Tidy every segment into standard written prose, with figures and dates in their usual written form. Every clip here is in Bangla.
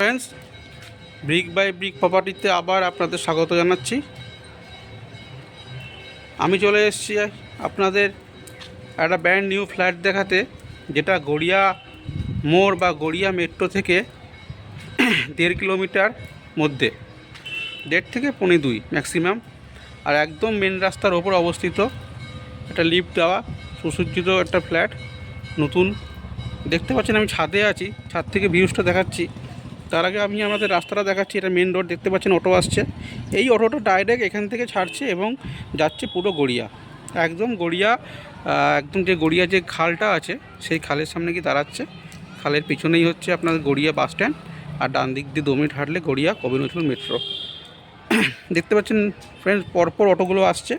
ফ্রেন্ডস, ব্রিক বাই ব্রিক প্রপার্টিতে আবার আপনাদের স্বাগত জানাচ্ছি। আমি চলে এসেছি আপনাদের একটা ব্র্যান্ড নিউ ফ্ল্যাট দেখাতে, যেটা গড়িয়া মোড় বা গড়িয়া মেট্রো থেকে 1.5 কিলোমিটার মধ্যে, 1.5 থেকে 1.25 ম্যাক্সিমাম, আর একদম মেন রাস্তার ওপর অবস্থিত। একটা লিফট দেওয়া সুসজ্জিত একটা ফ্ল্যাট, নতুন। দেখতে পাচ্ছেন আমি ছাদে আছি, ছাদ থেকে ভিউজটা দেখাচ্ছি। তার আগে আমি আমাদের রাস্তাটা দেখাচ্ছি। এটা মেন রোড, দেখতে পাচ্ছেন অটো আসছে। এই অটোটা ডাইরেক্ট এখান থেকে ছাড়ছে এবং যাচ্ছে পুরো গড়িয়া, একদম গড়িয়া, একদম যে গড়িয়া যে খালটা আছে সেই খালের সামনে গিয়ে দাঁড়াচ্ছে। খালের পিছনেই হচ্ছে আপনাদের গড়িয়া বাস স্ট্যান্ড, আর ডান দিক দিয়ে 2 মিনিট হাঁটলে গড়িয়া কবি নজরুল মেট্রো। দেখতে পাচ্ছেন ফ্রেন্ডস, পরপর অটোগুলো আসছে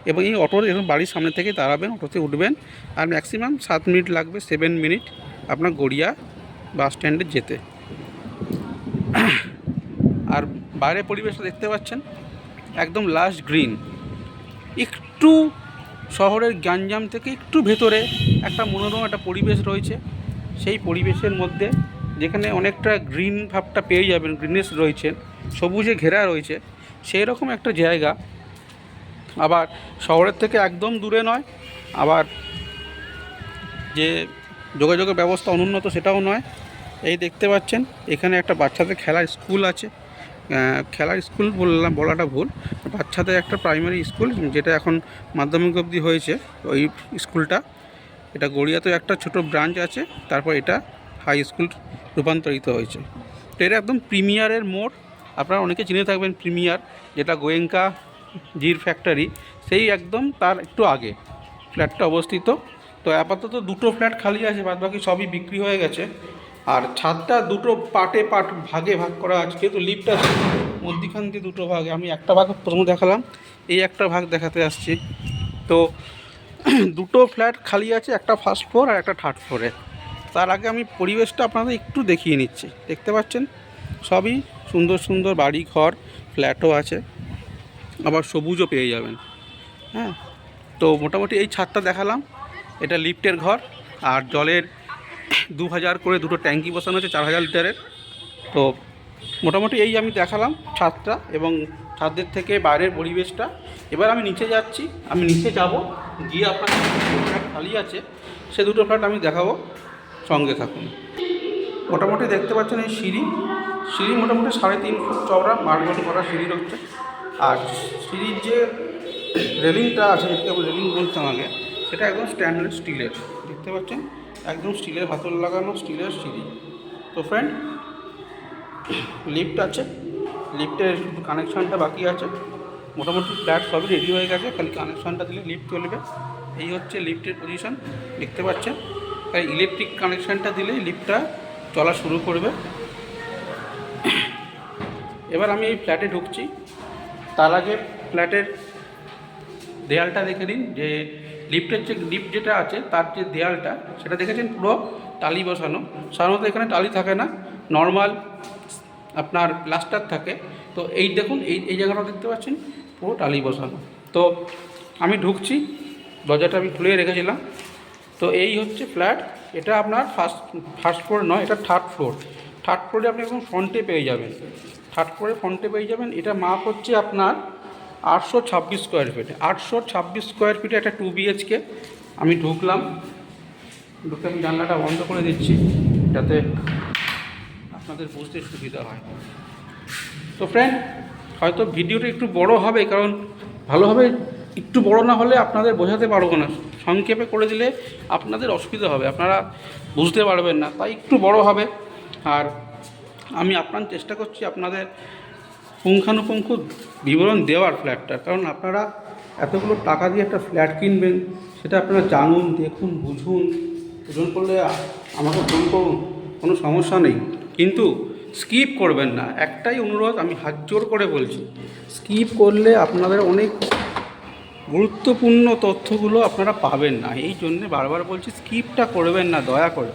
এবং এই অটোর এরকম বাড়ির সামনে থেকে দাঁড়াবেন, অটোতে উঠবেন, আর ম্যাক্সিমাম 7 মিনিট লাগবে, 7 মিনিট আপনার গড়িয়া বাস স্ট্যান্ডে যেতে। আর বাইরের পরিবেশটা দেখতে পাচ্ছেন একদম লাশ গ্রিন। একটু শহরের গ্যাঞ্জাম থেকে একটু ভেতরে একটা মনোরম একটা পরিবেশ রয়েছে। সেই পরিবেশের মধ্যে যেখানে অনেকটা গ্রিন ভাবটা পেয়ে যাবেন, গ্রিনেস রয়েছে, সবুজে ঘেরা রয়েছে, সেই রকম একটা জায়গা। আবার শহরের থেকে একদম দূরে নয়, আবার যে যোগাযোগের ব্যবস্থা অনুন্নত সেটাও নয়। এই দেখতে পাচ্ছেন এখানে একটা বাচ্চাদের খেলার স্কুল আছে। খেলার স্কুল বলাটা ভুল, বাচ্চাদের একটা প্রাইমারি স্কুল, যেটা এখন মাধ্যমিক অবধি হয়েছে ওই স্কুলটা। এটা গড়িয়াতেও একটা ছোট ব্রাঞ্চ আছে, তারপর এটা হাই স্কুল রূপান্তরিত হয়েছে। তো এটা একদম প্রিমিয়ারের মোড়। আপনারা অনেকে চিনে থাকবেন প্রিমিয়ার, যেটা গোয়েঙ্কা জির ফ্যাক্টরি, সেই একদম তার একটু আগে ফ্ল্যাটটা অবস্থিত। তো আপাতত 2টো ফ্ল্যাট খালি আছে, বাদবাকি সবই বিক্রি হয়ে গেছে। আর ছাদটা 2টো ভাগে ভাগ করা আছে, যেহেতু লিফট আছে মধ্যিখান দিয়ে 2টো ভাগে। আমি একটা ভাগ প্রথমে দেখালাম, এই একটা ভাগ দেখাতে আসছি। তো 2টো ফ্ল্যাট খালি আছে, একটা ফার্স্ট ফ্লোর আর একটা থার্ড ফ্লোরে। তার আগে আমি পরিবেশটা আপনাদের একটু দেখিয়ে নিচ্ছি। দেখতে পাচ্ছেন সবই সুন্দর সুন্দর বাড়ি ঘর, ফ্ল্যাটও আছে, আবার সবুজও পেয়ে যাবেন। হ্যাঁ, তো মোটামুটি এই ছাদটা দেখালাম। এটা লিফটের ঘর, আর জলের 2000 করে 2টো ট্যাঙ্কি বসানো আছে 4000 লিটারের। তো মোটামুটি এই আমি দেখালাম ছাদটা এবং ছাদের থেকে বাইরের পরিবেশটা। এবার আমি নিচে যাচ্ছি, আমি নিচে যাব, গিয়ে আপনার ফ্ল্যাট খালি আছে সে 2টো ফ্ল্যাট আমি দেখাবো, সঙ্গে থাকুন। মোটামুটি দেখতে পাচ্ছেন এই সিঁড়ি মোটামুটি 3.5 ফুট চওড়া মার্বেল করা সিঁড়ি রয়েছে। আর সিঁড়ির যে রেলিংটা আছে, যেটাকে আমি রেলিং বলতাম আগে, সেটা একদম স্ট্যান্ডার্ড স্টিলের। দেখতে পাচ্ছেন একদম স্টিলের হাতল লাগানো স্টিলের সিঁড়ি। তো ফ্রেন্ড, লিফট আছে, লিফটের শুধু কানেকশানটা বাকি আছে। মোটামুটি ফ্ল্যাট সবই রেডি হয়ে গেছে, খালি কানেকশানটা দিলে লিফট চলবে। এই হচ্ছে লিফটের পজিশন, দেখতে পাচ্ছেন। তাই ইলেকট্রিক কানেকশানটা দিলেই লিফটটা চলা শুরু করবে। এবার আমি এই ফ্ল্যাটে ঢুকছি। তার আগে ফ্ল্যাটের দেয়ালটা দেখে নিন, যে লিফটের যে লিফট যেটা আছে তার যে দেয়ালটা, সেটা দেখেছেন পুরো টালি বসানো। সাধারণত এখানে টালি থাকে না, নর্মাল আপনার প্লাস্টার থাকে। তো এই দেখুন, এই জায়গাটা দেখতে পাচ্ছেন পুরো টালি বসানো। তো আমি ঢুকছি, দরজাটা আমি খুলে রেখেছিলাম। তো এই হচ্ছে ফ্ল্যাট। এটা আপনার ফার্স্ট ফ্লোর নয়, এটা থার্ড ফ্লোর। থার্ড ফ্লোরে আপনি একদম ফ্রন্টে পেয়ে যাবেন, থার্ড ফ্লোরে ফ্রন্টে পেয়ে যাবেন। এটা মাপ হচ্ছে আপনার 826 স্কোয়ার ফিট। 826 স্কোয়ার ফিটে একটা 2 BHK। আমি ঢুকে আমি জানলাটা বন্ধ করে দিচ্ছি, যাতে আপনাদের বুঝতে সুবিধা হয়। তো ফ্রেন্ড, হয়তো ভিডিওটা একটু বড় হবে, কারণ ভালোভাবে একটু বড় না হলে আপনাদের বোঝাতে পারবো না। সংক্ষেপে করে দিলে আপনাদের অসুবিধা হবে, আপনারা বুঝতে পারবেন না, তাই একটু বড় হবে। আর আমি আপনার চেষ্টা করছি আপনাদের পুঙ্খানুপুঙ্খ বিবরণ দেওয়ার ফ্ল্যাটটার, কারণ আপনারা এতগুলো টাকা দিয়ে একটা ফ্ল্যাট কিনবেন, সেটা আপনারা জানুন, দেখুন, বুঝুন। ওজন করলে আমাকে ফোন করুন, কোনো সমস্যা নেই, কিন্তু স্কিপ করবেন না। একটাই অনুরোধ, আমি হাত জোর করে বলছি, স্কিপ করলে আপনাদের অনেক গুরুত্বপূর্ণ তথ্যগুলো আপনারা পাবেন না। এই জন্যে বারবার বলছি, স্কিপটা করবেন না দয়া করে।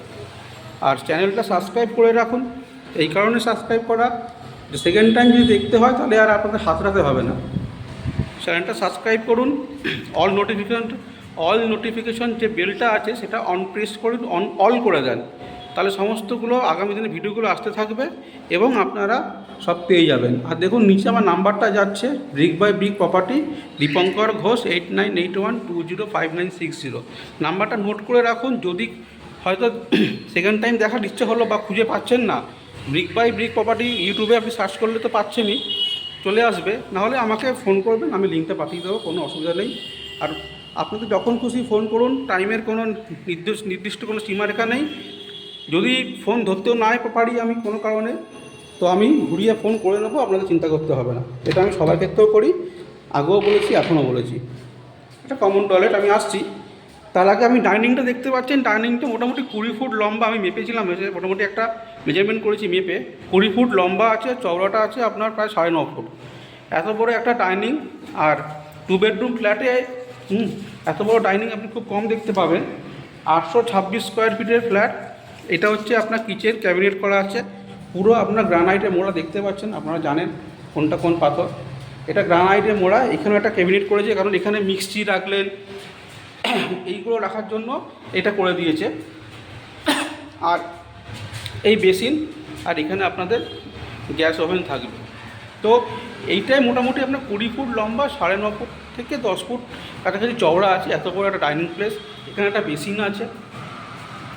আর চ্যানেলটা সাবস্ক্রাইব করে রাখুন। এই কারণে সাবস্ক্রাইব করা, যে সেকেন্ড টাইম যদি দেখতে হয় তাহলে আর আপনাদের হাতড়াতে হবে না। চ্যানেলটা সাবস্ক্রাইব করুন, অল নোটিফিকেশন যে বেলটা আছে সেটা অন প্রেস করুন, অল করে দেন। তাহলে সমস্তগুলো আগামী দিনে ভিডিওগুলো আসতে থাকবে এবং আপনারা সব পেয়ে যাবেন। আর দেখুন নিচে আমার নাম্বারটা যাচ্ছে, brick by brick property, Dipankar Ghosh, 8981205960। নাম্বারটা নোট করে রাখুন। যদি হয়তো সেকেন্ড টাইম দেখার ইচ্ছে হলো বা খুঁজে পাচ্ছেন না, ব্রিক বাই ব্রিক প্রপার্টি ইউটিউবে আপনি সার্চ করলে তো পাচ্ছেনই, চলে আসবে। নাহলে আমাকে ফোন করবেন, আমি লিঙ্কটা পাঠিয়ে দেবো, কোনো অসুবিধা নেই। আর আপনাদের যখন খুশি ফোন করুন, টাইমের কোনো নির্দিষ্ট কোনো সীমারেখা নেই। যদি ফোন ধরতেও না পারি আমি কোনো কারণে, তো আমি ঘুরিয়ে ফোন করে নেবো, আপনাদের চিন্তা করতে হবে না। এটা আমি সবার ক্ষেত্রেও করি, আগেও বলেছি, এখনও বলেছি। এটা কমন টয়লেট, আমি আসছি। তার আগে আমি ডাইনিংটা দেখতে পাচ্ছেন, ডাইনিংটা মোটামুটি 20 ফুট লম্বা, আমি মেপেছিলাম, মোটামুটি একটা মেজারমেন্ট করেছি মেপে, 20 ফুট লম্বা আছে, চওড়াটা আছে আপনার প্রায় 9.5 ফুট। এত বড় একটা ডাইনিং, আর 2 বেডরুম ফ্ল্যাটে এত বড় ডাইনিং আপনি খুব কম দেখতে পাবেন। 826 স্কোয়ার ফিটের ফ্ল্যাট। এটা হচ্ছে আপনার কিচেন, ক্যাবিনেট করা আছে, পুরো আপনার গ্রানাইটে মোড়া দেখতে পাচ্ছেন, আপনারা জানেন কোনটা কোন পাথর। এটা গ্রানাইটে মোড়া। এখানেও একটা ক্যাবিনেট করেছে, কারণ এখানে মিক্সি রাখলেন, এইগুলো রাখার জন্য এটা করে দিয়েছে। আর এই বেসিন, আর এখানে আপনাদের গ্যাস ওভেন থাকবে। তো এইটাই মোটামুটি আপনার 20 ফুট লম্বা, 9.5 ফুট থেকে 10 ফুট কাছাকাছি চওড়া আছে, এত বড় একটা ডাইনিং প্লেস। এখানে একটা বেসিন আছে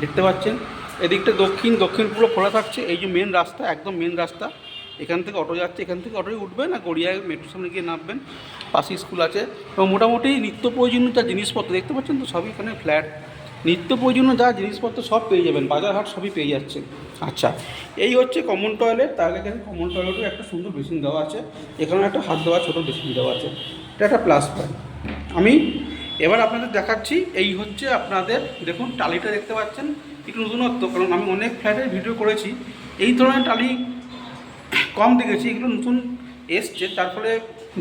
দেখতে পাচ্ছেন। এদিকটা দক্ষিণ পুরো খোলা থাকছে। এই যে মেন রাস্তা, একদম মেন রাস্তা, এখান থেকে অটো যাচ্ছে, এখান থেকে অটোয় উঠবেন আর গড়িয়ায় মেট্রোর সামনে গিয়ে নামবেন, পাশে স্কুল আছে। এবং মোটামুটি নিত্য প্রয়োজনীয় যা জিনিসপত্র দেখতে পাচ্ছেন তো সবই এখানে ফ্ল্যাট, নিত্য প্রয়োজনীয় যা জিনিসপত্র সব পেয়ে যাবেন, বাজার হাট সবই পেয়ে যাচ্ছেন। আচ্ছা, এই হচ্ছে কমন টয়লেট। তার আগে এখানে কমন টয়লেটে একটা সুন্দর বেসিন দেওয়া আছে, এখানে একটা হাত দেওয়া ছোটো বেসিন দেওয়া আছে, এটা একটা প্লাস পয়েন্ট। আমি এবার আপনাদের দেখাচ্ছি। এই হচ্ছে আপনাদের দেখুন টালিটা দেখতে পাচ্ছেন, একটু নতুনত্ব, কারণ আমি অনেক ফ্ল্যাটের ভিডিও করেছি, এই ধরনের টালি কম দেখেছি, এগুলো নতুন এসছে, তার ফলে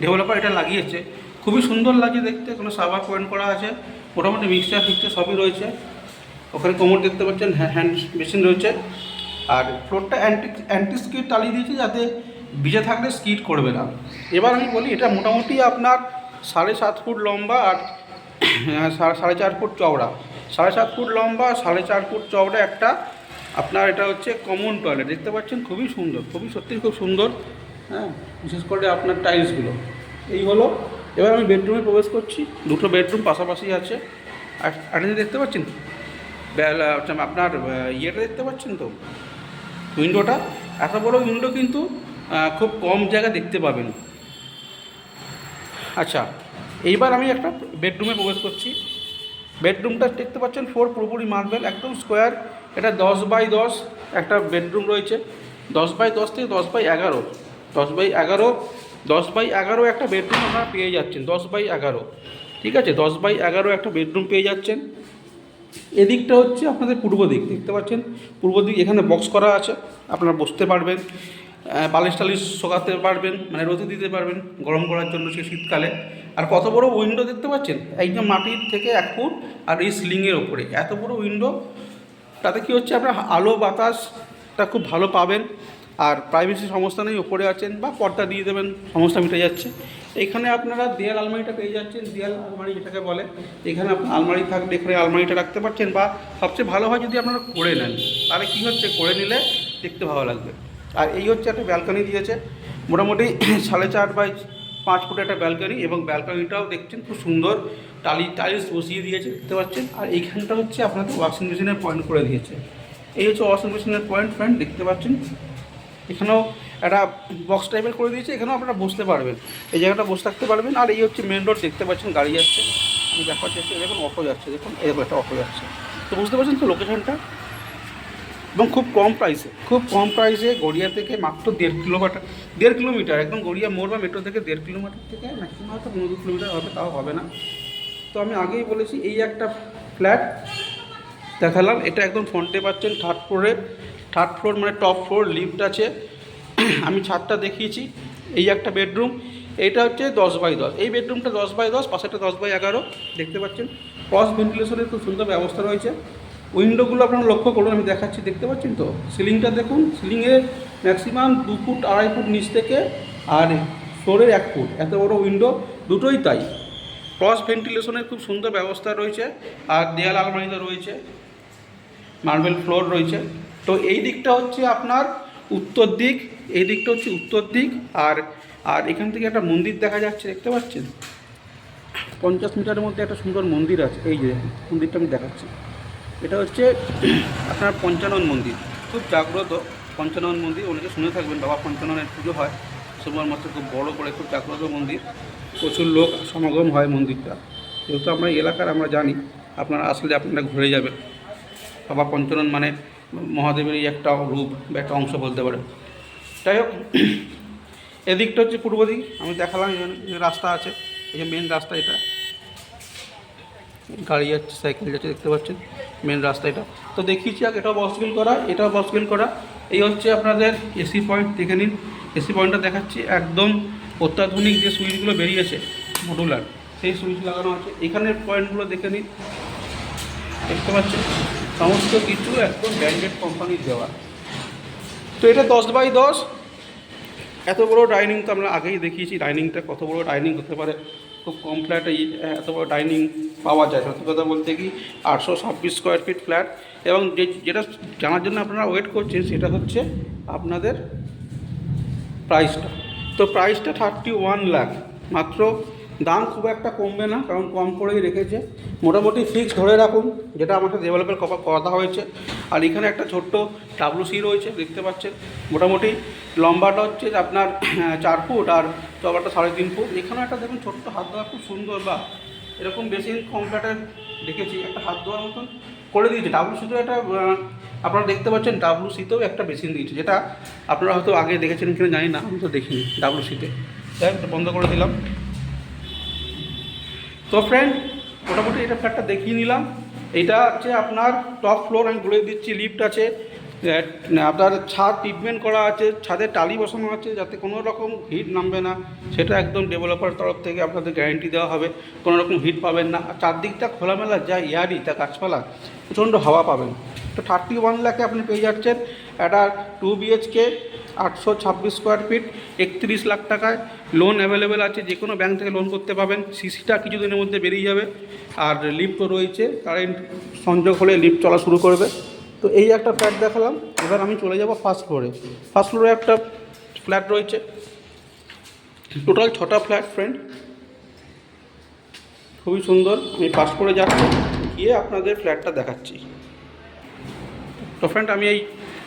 ডেভেলপার এটা লাগিয়েছে। খুবই সুন্দর লাগে দেখতে, কোনো সার্ভার পয়েন্ট করা আছে, মোটামুটি মিক্সচার ফিক্সচার সবই রয়েছে। ওখানে কোমর দেখতে পাচ্ছেন, হ্যান্ড মেশিন রয়েছে। আর ফ্লোরটা অ্যান্টি স্কিড টালি দিয়েছে, যাতে ভিজে থাকলে স্কিড করবে না। এবার আমি বলি, এটা মোটামুটি আপনার 7.5 ফুট লম্বা আর 4.5 ফুট চওড়া। 7.5 ফুট লম্বা, 4.5 ফুট চওড়া একটা আপনার এটা হচ্ছে কমন টয়লেট দেখতে পাচ্ছেন, খুবই সুন্দর, খুবই সত্যিই খুব সুন্দর। হ্যাঁ, বিশেষ করে আপনার টাইলসগুলো। এই হলো। এবার আমি বেডরুমে প্রবেশ করছি। দুটো বেডরুম পাশাপাশি আছে। আর আপনি দেখতে পাচ্ছেন আপনার ইয়েটা দেখতে পাচ্ছেন তো, উইন্ডোটা, এত বড় উইন্ডো কিন্তু খুব কম জায়গা দেখতে পাবেন। আচ্ছা, এইবার আমি একটা বেডরুমে প্রবেশ করছি। বেডরুমটা দেখতে পাচ্ছেন 4 পুরোপুরি মার্বেল, একদম স্কোয়ার। এটা 10 বাই 10 একটা বেডরুম রয়েছে, 10 বাই 10 থেকে 10 বাই 11, 10 বাই 11 একটা বেডরুম আপনারা পেয়ে যাচ্ছেন। 10 বাই 11, ঠিক আছে, 10 বাই 11 একটা বেডরুম পেয়ে যাচ্ছেন। এদিকটা হচ্ছে আপনাদের পূর্ব দিক, দেখতে পাচ্ছেন পূর্ব দিক। এখানে বক্স করা আছে, আপনারা বসতে পারবেন, বালিশ টালিশ শোকাতে পারবেন, মানে রোদে দিতে পারবেন গরম করার জন্য সে শীতকালে। আর কত বড় উইন্ডো দেখতে পাচ্ছেন, একদম মাটির থেকে 1 ফুট, আর এই সিলিংয়ের ওপরে এত বড় উইন্ডো। তাতে কী হচ্ছে, আপনার আলো বাতাসটা খুব ভালো পাবেন। আর প্রাইভেসি সমস্যা নেই, ওপরে আছেন বা পর্দা দিয়ে দেবেন, সমস্যা মিটে যাচ্ছে। এইখানে আপনারা দেয়াল আলমারিটা পেয়ে যাচ্ছেন, দেয়াল আলমারি যেটাকে বলে। এখানে আপনার আলমারি থাকলে এখানে আলমারিটা রাখতে পারছেন, বা সবচেয়ে ভালো হয় যদি আপনারা করে নেন, তাহলে কী হচ্ছে, করে নিলে দেখতে ভালো লাগবে। আর এই হচ্ছে একটা ব্যালকনি দিয়েছে, মোটামুটি 4.5 বাই 5 ফুট একটা ব্যালকনি, এবং ব্যালকনিটাও দেখছেন খুব সুন্দর, টাইলস বসিয়ে দিয়েছে দেখতে পাচ্ছেন। আর এইখানটা হচ্ছে আপনাদের ওয়াশিং মেশিনের পয়েন্ট করে দিয়েছে। এই হচ্ছে ওয়াশিং মেশিনের পয়েন্ট দেখতে পাচ্ছেন। এখানেও একটা বক্স টাইপের করে দিয়েছে, এখানেও আপনারা বসতে পারবেন, এই জায়গাটা বসে থাকতে পারবেন। আর এই হচ্ছে মেন রোড, দেখতে পাচ্ছেন গাড়ি যাচ্ছে, আমি দেখার চেষ্টা, দেখুন অটো যাচ্ছে, দেখুন এরকম একটা অটো যাচ্ছে। তো বুঝতে পারছেন তো লোকেশনটা, এবং খুব কম প্রাইসে গড়িয়া থেকে মাত্র 1.5 কিলোমিটার, একদম গড়িয়া মোড় বা মেট্রো থেকে 1.5 কিলোমিটার থেকে ম্যাক্সিমাম হয়তো 15 কিলোমিটার হবে, তাও হবে না। তো আমি আগেই বলেছি, এই একটা ফ্ল্যাট দেখালাম, এটা একদম ফ্রন্টে পাচ্ছেন, থার্ড ফ্লোর মানে টপ ফ্লোর, লিফট আছে। আমি ছাদটা দেখিয়েছি। এই একটা বেডরুম, এইটা হচ্ছে 10 বাই 10, এই বেডরুমটা 10 বাই 10, পাশেটা 10 বাই 11 দেখতে পাচ্ছেন। ক্রস ভেন্টিলেশনের খুব সুন্দর ব্যবস্থা রয়েছে। উইন্ডোগুলো আপনারা লক্ষ্য করুন, আমি দেখাচ্ছি, দেখতে পাচ্ছেন তো। সিলিংটা দেখুন, সিলিংয়ে ম্যাক্সিমাম 2 ফুট 2.5 ফুট নিচ থেকে, আর ফ্লোরের 1 ফুট, এত বড় উইন্ডো, দুটোই তাই। ক্রস ভেন্টিলেশনের খুব সুন্দর ব্যবস্থা রয়েছে। আর দেয়াল আলমারিতে রয়েছে, মার্বেল ফ্লোর রয়েছে। তো এই দিকটা হচ্ছে আপনার উত্তর দিক, এই দিকটা হচ্ছে উত্তর দিক। আর আর এখান থেকে একটা মন্দির দেখা যাচ্ছে, দেখতে পাচ্ছেন 50 মিটারের মধ্যে একটা সুন্দর মন্দির আছে। এই যে মন্দিরটা আমি দেখাচ্ছি, এটা হচ্ছে আপনার পঞ্চানন মন্দির, খুব জাগ্রত পঞ্চানন মন্দির। অনেকে শুনে থাকবেন বাবা পঞ্চাননের পুজো হয় সোমবার মাত্র, খুব বড় করে, খুব জাগ্রত মন্দির, প্রচুর লোক সমাগম হয় মন্দিরটা। যেহেতু আমরা এলাকার আমরা জানি, আপনারা আসলে আপনারা ঘুরে যাবেন। বাবা পঞ্চানন মানে মহাদেবেরই একটা রূপ বা একটা অংশ বলতে পারেন। যাই হোক, এদিকটা হচ্ছে পূর্ব দিক, আমি দেখালাম যে রাস্তা আছে, এই যে মেন রাস্তা, এটা গাড়ি যাচ্ছে, সাইকেল যাচ্ছে, দেখতে পাচ্ছেন মেন রাস্তা এটা। তো দেখিয়েছি আগে, এটাও বক্সবিল করা, এটাও বক্সবিল করা। এই হচ্ছে আপনাদের এসি পয়েন্ট, দেখে নিন এসি পয়েন্টটা দেখাচ্ছি। একদম অত্যাধুনিক যে সুইচগুলো বেরিয়েছে মডুলার, সেই সুইচ লাগানো আছে। এখানের পয়েন্টগুলো দেখে নিন, দেখতে পাচ্ছেন সমস্ত কিছু একদম ব্র্যান্ডেড কোম্পানির দেওয়া। তো এটা 10x10, এত বড় ডাইনিং তো আমরা আগেই দেখিয়েছি, ডাইনিংটা কত বড় ডাইনিং হতে পারে। খুব কম ফ্ল্যাটে এত বড় ডাইনিং পাওয়া যায়। সত্যি কথা বলতে কি 826 স্কোয়ার ফিট ফ্ল্যাট। এবং যেটা জানার জন্য আপনারা ওয়েট করছেন সেটা হচ্ছে আপনাদের প্রাইসটা। তো প্রাইসটা 31 লাখ মাত্র। দাম খুব একটা কমবে না, কারণ কম করেই রেখেছে। মোটামুটি ফিক্স ধরে রাখুন, যেটা আমাদের ডেভেলপের কথা হয়েছে। আর এখানে একটা ছোট্ট WC রয়েছে, দেখতে পাচ্ছেন। মোটামুটি লম্বাটা হচ্ছে আপনার 4 ফুট আর চওড়াটা 3.5 ফুট। এখানে একটা দেখুন ছোট্ট হাত ধোয়া, খুব সুন্দর, বা এরকম বেশি কম ফ্ল্যাটে দেখেছি একটা হাত ধোয়ার মতন করে দিয়েছে। WC-তেও একটা আপনারা দেখতে পাচ্ছেন, WC-তেও একটা বেসিন দিয়েছে, যেটা আপনারা হয়তো আগে দেখেছেন কিনা জানি না, আমি তো দেখিনি WC-তে। যাই হোক, বন্ধ করে দিলাম। তো ফ্রেন্ড, মোটামুটি এটা ফ্ল্যাটটা দেখিয়ে নিলাম। এটা হচ্ছে আপনার টপ ফ্লোর, আমি বলে দিচ্ছি। লিফট আছে, আপনার ছাদ ট্রিটমেন্ট করা আছে, ছাদে টালি বসানো আছে, যাতে কোনো রকম হিট নামবে না, সেটা একদম ডেভেলপার তরফ থেকে আপনাদের গ্যারেন্টি দেওয়া হবে। কোনো রকম হিট পাবেন না। আর চারদিকটা খোলামেলা, যা এয়ারি, তা গাছপালা, প্রচণ্ড হাওয়া পাবেন। তো 31 লাখে আপনি পেয়ে যাচ্ছেন একটা 2 BHK 826 স্কোয়ার ফিট 31 লাখ টাকায়। লোন অ্যাভেলেবেল আছে, যে কোনো ব্যাংক থেকে লোন করতে পাবেন। সিসিটা কিছুদিনের মধ্যে বেরিয়ে যাবে। আর লিফটও রয়েছে, কারেন্ট সংযোগ হলে লিফট চলা শুরু করবে। তো এই একটা ফ্ল্যাট দেখালাম। এবার আমি চলে যাব ফার্স্ট ফ্লোরে। ফার্স্ট ফ্লোরে একটা ফ্ল্যাট রয়েছে, টোটাল 6টা ফ্ল্যাট ফ্রেন্ড, খুবই সুন্দর। আমি ফার্স্ট ফ্লোরে যাচ্ছি, গিয়ে আপনাদের ফ্ল্যাটটা দেখাচ্ছি। তো ফ্রেন্ড, আমি এই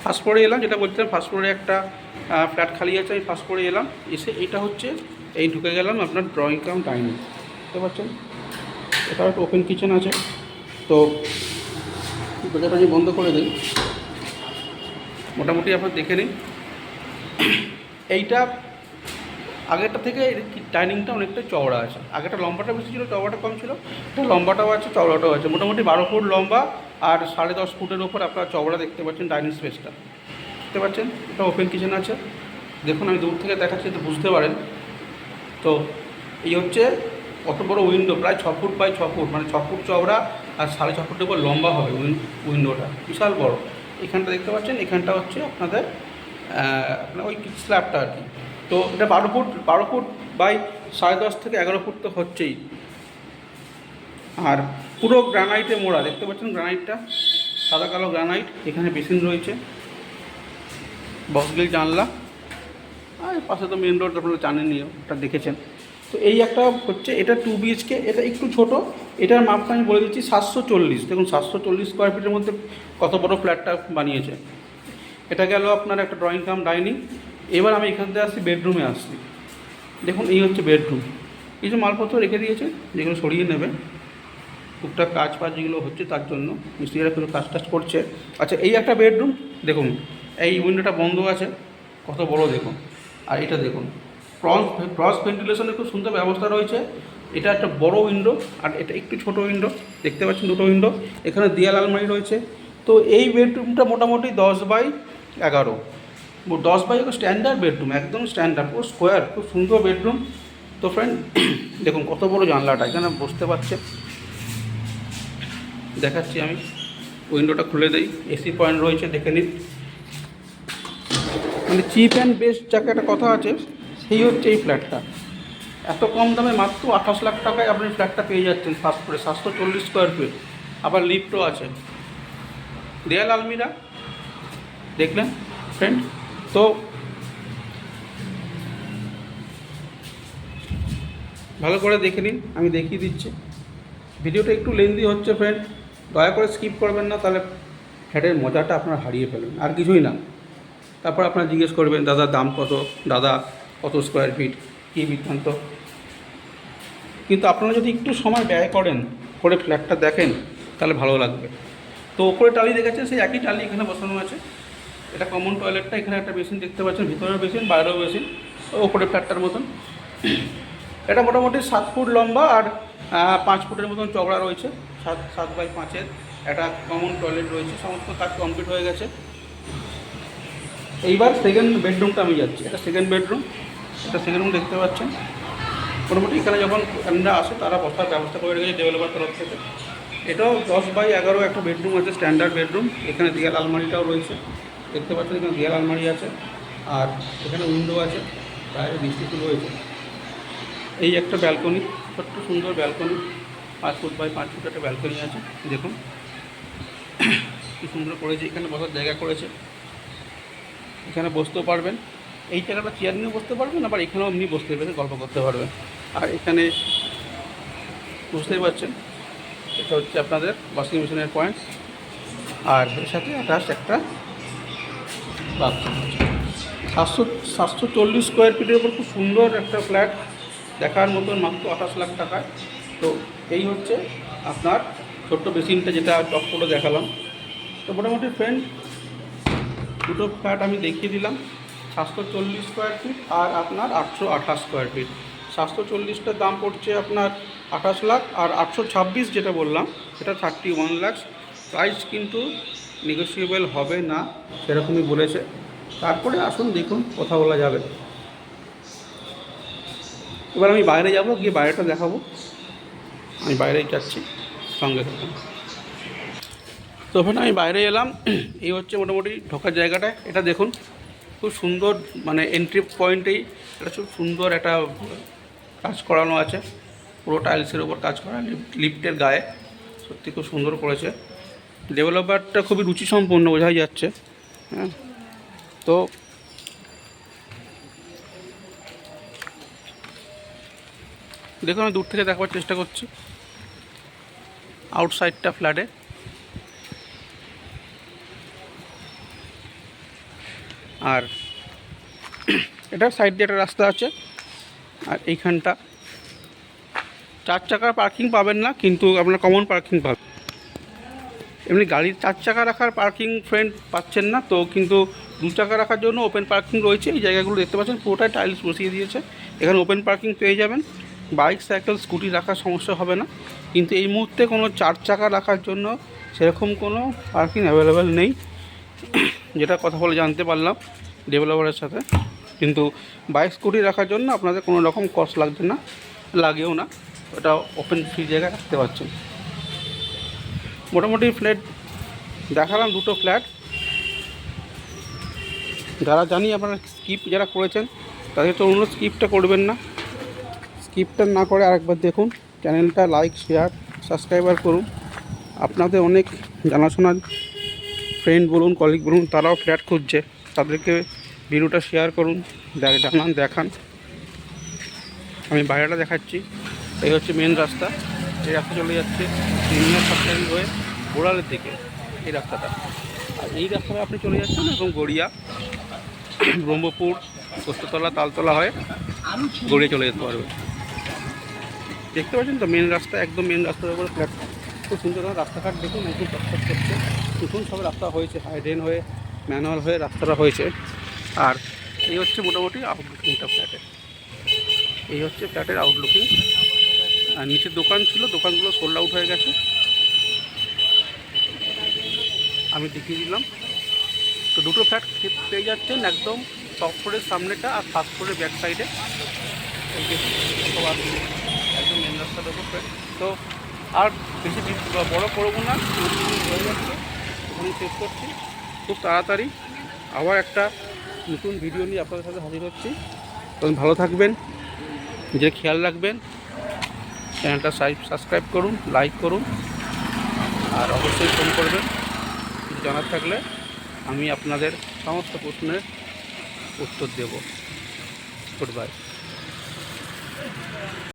ফার্স্ট ফ্লোরে এলাম, যেটা বলছিলাম ফার্স্ট ফ্লোরে একটা ফ্ল্যাট খালি আছে। আমি ফার্স্ট ফ্লোরে এলাম, এসে এটা হচ্ছে এই ঢুকে গেলাম আপনার ড্রয়িং কাম ডাইনিং, বুঝতে পারছেন। এটা একটা ওপেন কিচেন আছে। তো দরজাটা আমি বন্ধ করে দিই, মোটামুটি আপনার দেখে নিন। এইটা আগেরটা থেকে ডাইনিংটা অনেকটা চওড়া আছে। আগেরটা লম্বাটা বেশি ছিল, চওড়াটা কম ছিল। এটা লম্বাটাও আছে, চওড়াটাও আছে। মোটামুটি 12 ফুট লম্বা আর 10.5 ফুটের ওপর আপনারা চওড়া দেখতে পাচ্ছেন ডাইনিং স্পেসটা, দেখতে পাচ্ছেন। এটা ওপেন কিচেন আছে, দেখুন আমি দূর থেকে দেখাচ্ছি তো বুঝতে পারেন। তো এই হচ্ছে কত বড় উইন্ডো, প্রায় 6 ফুট বাই 6 ফুট, মানে 6 ফুট চওড়া আর 6.5 ফুটের উপর লম্বা হবে উইন্ডোটা, বিশাল বড়। এখানটা দেখতে পাচ্ছেন, এখানটা হচ্ছে আপনাদের আপনার ওই স্ল্যাবটা আর কি। তো এটা 12 ফুট বাই 10.5 থেকে 11 ফুট তো হচ্ছেই। আর পুরো গ্রানাইটে মোড়া, দেখতে পাচ্ছেন গ্রানাইটটা, সাদা কালো গ্রানাইট। এখানে বেসিন রয়েছে, বক্সগ্রিল জানলা, আর পাশে তো মেন রোড আপনারা জানেনই, ওটা দেখেছেন। তো এই একটা হচ্ছে, এটা 2 BHK, এটা একটু ছোট। এটার মাপটা আমি বলে দিচ্ছি 740। দেখুন 740 স্কোয়ার ফিটের মধ্যে কত বড় ফ্ল্যাটটা বানিয়েছে। এটা গেল আপনার একটা ড্রয়িং কাম ডাইনিং। এবার আমি এখান থেকে আসছি বেডরুমে আসছি। দেখুন এই হচ্ছে বেডরুম, কিছু মালপত্র রেখে দিয়েছে যেগুলো সরিয়ে নেবে, টুকটাক কাজ ফাজ যেগুলো হচ্ছে তার জন্য মিস্ত্রিরা কিছু কাজ টাজ করছে। আচ্ছা, এই একটা বেডরুম দেখুন, এই উইন্ডোটা বন্ধ আছে, কত বড় দেখুন। আর এটা দেখুন, ক্রস ভেন্টিলেশনের খুব সুন্দর ব্যবস্থা রয়েছে। এটা একটা বড় উইন্ডো, আর এটা একটু ছোট উইন্ডো, দেখতে পাচ্ছেন দুটো উইন্ডো। এখানে দেয়াল আলমারি রয়েছে। তো এই বেডরুমটা মোটামুটি 10x11, 10x স্ট্যান্ডার্ড বেডরুম, একদম স্ট্যান্ডার্ড, পুরো স্কোয়ার, খুব সুন্দর বেডরুম। তো ফ্রেন্ড দেখুন কত বড় জানলাটা, এখানে বুঝতে পারছে, দেখাচ্ছি আমি। উইন্ডোটা খুলে দিই, এসি পয়েন্ট রয়েছে, দেখে নিন। মানে চিপ অ্যান্ড বেস্ট যাকে একটা কথা আছে, সেই হচ্ছে এই ফ্ল্যাটটা। এত কম দামে মাত্র 28 লাখ টাকায় আপনি ফ্ল্যাটটা পেয়ে যাচ্ছেন ফার্স্ট ফ্লোরে, 740 স্কোয়ার ফিট। আবার লিফটও আছে, দেয়াল আলমিরা, দেখলেন ফ্রেন্ড? তো ভালো করে দেখে নিন, আমি দেখিয়ে দিচ্ছি। ভিডিওটা একটু লেন্দি হচ্ছে ফ্রেন্ড, দয়া করে স্কিপ করবেন না, তাহলে ফ্ল্যাটের মজাটা আপনারা হারিয়ে ফেলবেন, আর কিছুই না। তারপর আপনারা জিজ্ঞেস করবেন দাদা দাম কত, দাদা কত স্কোয়ার ফিট, কী বৃত্তান্ত। কিন্তু আপনারা যদি একটু সময় ব্যয় করেন করে ফ্ল্যাটটা দেখেন তাহলে ভালো লাগবে। তো ওপরে টালি দেখেছেন, সেই একই টালি এখানে বসানো আছে। এটা কমন টয়লেটটা, এখানে একটা বেসিন দেখতে পাচ্ছেন, ভিতরেও বেসিন বাইরেও বেসিন, ওপরে ফ্ল্যাটটার মতন। এটা মোটামুটি 7 ফুট লম্বা আর 5 ফুটের মতন চওড়া রয়েছে, 7x5-এর একটা কমন টয়লেট রয়েছে। সমস্ত কাজ কমপ্লিট হয়ে গেছে। এইবার সেকেন্ড বেডরুমটা আমি যাচ্ছি। এটা সেকেন্ড বেডরুম, এটা সেকেন্ড রুম দেখতে পাচ্ছেন। মোটামুটি এখানে যখন ফ্যানরা আসে তারা বসার ব্যবস্থা করে রেখেছে ডেভেলপার তরফ থেকে। এটাও 10x11 একটা বেডরুম আছে, স্ট্যান্ডার্ড বেডরুম। এখানে দেয়াল আলমারিটাও রয়েছে, দেখতে পাচ্ছেন এখানে দেয়াল আলমারি আছে, আর এখানে উইন্ডো আছে, বাইরে দৃষ্টিটি রয়েছে। এই একটা ব্যালকনি, ছোট্ট সুন্দর ব্যালকনি, 5 ফুট x5 ফুট একটা ব্যালকনি আছে, দেখুন কি সুন্দর করেছে। এখানে বসার জায়গা করেছে, এখানে বসতেও পারবেন। এই জায়গাটা চেয়ার নিয়ে বসতে পারবেন, আবার এখানেও এমনি বসতে পারবেন, গল্প করতে পারবেন। আর এখানে বুঝতেই পারছেন এটা হচ্ছে আপনাদের ওয়াশিং মেশিনের পয়েন্ট, আর এর সাথে অ্যাটাচ একটা বাথরুম আছে। 740 স্কোয়ার ফিটের উপর খুব সুন্দর একটা ফ্ল্যাট, দেখার মতন, মাত্র 28 লাখ টাকায়। তো এই হচ্ছে আপনার ছোট্ট বেসিনটা, যেটা টপ করে দেখালাম। তো মোটামুটি ফ্রেন্ড দুটো ফ্ল্যাট আমি দেখিয়ে দিলাম, 740 স্কোয়ার ফিট আর আপনার 828 স্কোয়ার ফিট। 740টার দাম পড়ছে আপনার 28 লাখ, আর 826 যেটা বললাম সেটা 31 লাখ। প্রাইস কিন্তু নেগোসিয়েবল হবে না, সেরকমই বলেছে। তারপরে আসুন দেখুন, কথা বলা যাবে। এবার আমি বাইরে যাব, গিয়ে বাইরেটা দেখাবো। আমি বাইরেই যাচ্ছি, সঙ্গে থাকুন। তো ওখানে আমি বাইরে এলাম, এই হচ্ছে মোটামুটি ঢোকার জায়গাটা। এটা দেখুন খুব সুন্দর, মানে এন্ট্রি পয়েন্টেই এটা খুব সুন্দর একটা কাজ করানো আছে, পুরো টাইলসের ওপর কাজ করা, লিফটের গায়ে, সত্যি খুব সুন্দর করেছে। ডেভেলপারটা খুবই রুচিসম্পন্ন, বোঝাই যাচ্ছে। হ্যাঁ, তো দেখুন আমি দূর থেকে দেখাবার চেষ্টা করছি আউটসাইডটা ফ্ল্যাটে। আর এটার সাইড দিয়ে একটা রাস্তা আছে, আর এইখানটা 4 চাকার পার্কিং পাবেন না, কিন্তু আপনার কমন পার্কিং পাবেন। এমনি গাড়ির 4 চাকা রাখার পার্কিং ফ্রেন্ড পাচ্ছেন না, তো কিন্তু 2 চাকা রাখার জন্য ওপেন পার্কিং রয়েছে। এই জায়গাগুলো দেখতে পাচ্ছেন পুরোটাই টাইলস বসিয়ে দিয়েছে, এখানে ওপেন পার্কিং পেয়ে যাবেন। বাইক, সাইকেল, স্কুটি রাখার সমস্যা হবে না, কিন্তু এই মুহূর্তে কোনো 4 চাকা রাখার জন্য সেরকম কোনো পার্কিং অ্যাভেলেবেল নেই, যেটা কথা বলে জানতে পারলাম ডেভেলপারের সাথে। কিন্তু বাইক, স্কুটি রাখার জন্য আপনাদের কোনো রকম কস্ট লাগবে না, লাগেও না, ওটা ওপেন ফ্রি জায়গায় রাখতে পারছেন। মোটামুটি ফ্ল্যাট দেখালাম, দুটো ফ্ল্যাট। যারা জানি আপনারা স্কিপ যারা করেছেন তাদের তো অন্য স্কিপটা করবেন না, স্কিপটা না করে আরেকবার দেখুন, চ্যানেলটা লাইক, শেয়ার, সাবস্ক্রাইবার করুন। আপনাদের অনেক জানাশোনা ফ্রেন্ড বলুন, কলিগ বলুন, তারাও ফ্ল্যাট খুঁজছে, তাদেরকে ভিডিওটা শেয়ার করুন, জানান, দেখান। আমি বাইরেটা দেখাচ্ছি। এই হচ্ছে মেন রাস্তা, এই রাস্তা চলে যাচ্ছে প্রিমিয়ার সাপ্লাই হয়ে বোড়ালের দিকে, এই রাস্তাটা। আর এই রাস্তাটা আপনি চলে যাচ্ছেন এবং গড়িয়া, ব্রহ্মপুর, পোস্ততলা, তালতলা হয়ে গড়িয়ে চলে যেতে পারবে। দেখতে পাচ্ছেন তো মেন রাস্তা, একদম মেন রাস্তার উপরে ফ্ল্যাট। খুব সুন্দর রাস্তাঘাট দেখুন, নতুন চকচক করছে, নতুন সব রাস্তা হয়েছে, হাইড্রেন হয়ে, ম্যানুয়াল হয়ে রাস্তাটা হয়েছে। আর এই হচ্ছে মোটামুটি আউটলুকিংটা ফ্ল্যাটের, এই হচ্ছে ফ্ল্যাটের আউটলুকিং। আর নিচে দোকান ছিল, দোকানগুলো সোল্ড আউট হয়ে গেছে, আমি দেখিয়ে দিলাম। তো দুটো ফ্ল্যাট পেয়ে যাচ্ছেন একদম টপ ফ্লোরের সামনেটা আর ফার্স্ট ফ্লোরের ব্যাক সাইডে, এই যে একদম মেন রাস্তার উপর ফ্ল্যাট। তো আর বেশি বড় করবো না, হয়ে যাচ্ছে, ওখানে শেষ করছি। খুব তাড়াতাড়ি আবার একটা নতুন ভিডিও নিয়ে আপনাদের সাথে হাজির হচ্ছি। তখন ভালো থাকবেন, নিজের খেয়াল রাখবেন, চ্যানেলটা সাবস্ক্রাইব করুন, লাইক করুন, আর অবশ্যই ফোন করবেন কিছু জানার থাকলে। আমি আপনাদের সমস্ত প্রশ্নের উত্তর দেব। Good bye.